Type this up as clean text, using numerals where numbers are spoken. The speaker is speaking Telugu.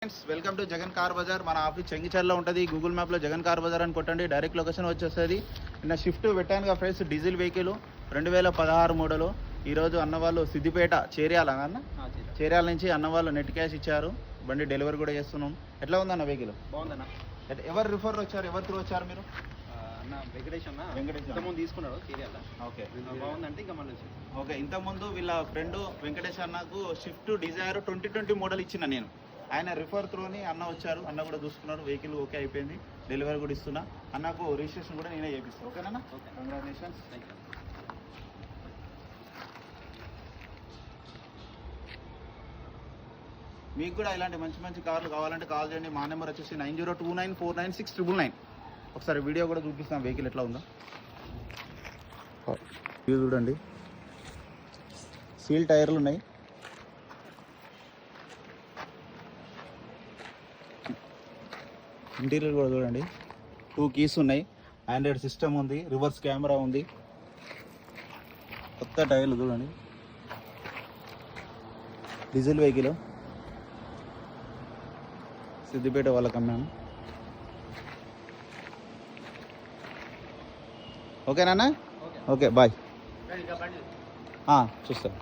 Friends, welcome to Jagan car bazaar. మన ఆఫీస్ చెంగిచర్లో ఉంటుంది. గూగుల్ మ్యాప్లో జగన్ కార్ బజార్ అని కొట్టండి, డైరెక్ట్ లొకేషన్ వచ్చేస్తుంది. నిన్న షిఫ్ట్ పెట్టానుగా ఫ్రెండ్స్, డీజిల్ వెహికల్ 2016 మోడలు. ఈరోజు అన్నవాళ్ళు సిద్దిపేట చేర్యాల చేర్యాల నుంచి అన్నవాళ్ళు నెట్ క్యాష్ ఇచ్చారు. బండి డెలివరీ కూడా చేస్తున్నాం. ఎట్లా ఉందన్న వెహికల్? బాగుందన్న. ఎవరు రిఫర్ వచ్చారు, ఎవరు త్రూ వచ్చారు మీరు? వెంకటేష్ ఇంతకుముందు తీసుకున్నాడు చేర్యాల. ఓకే, బాగుందంటే ఇంకా మళ్ళీ ఓకే. ఇంతకుముందు వీళ్ళ ఫ్రెండ్ వెంకటేష్ అన్నకు షిఫ్ట్ డిజైర్ 2020 మోడల్ ఇచ్చిన నేను. ఆయన రిఫర్ త్రూని అన్న వచ్చారు, అన్న కూడా చూసుకున్నారు. వెహికల్ ఓకే అయిపోయింది, డెలివరీ కూడా ఇస్తున్నా. అన్నకు రిజిస్ట్రేషన్ కూడా నేనే చేపిస్తాను. ఓకేనా? Okay, congratulations. మీకు కూడా ఇలాంటి మంచి మంచి కార్లు కావాలంటే కాల్ చేయండి. మా నెంబర్ వచ్చేసి 9029496999. ఒకసారి వీడియో కూడా చూపిస్తాం వెహికల్ ఎట్లా ఉందో. ఇది చూడండి, సీల్ టైర్లు ఉన్నాయి. ఇంటీరియర్ కూడా చూడండి, 2 కీస్ ఉన్నాయి, ఆండ్రాయిడ్ సిస్టమ్ ఉంది, రివర్స్ కెమెరా ఉంది, కొత్త టైర్లు చూడండి. డీజిల్ వెహికల్ సిద్దిపేట వాళ్ళకి అమ్మాను. ఓకేనా? Okay, bye. చూస్తాను.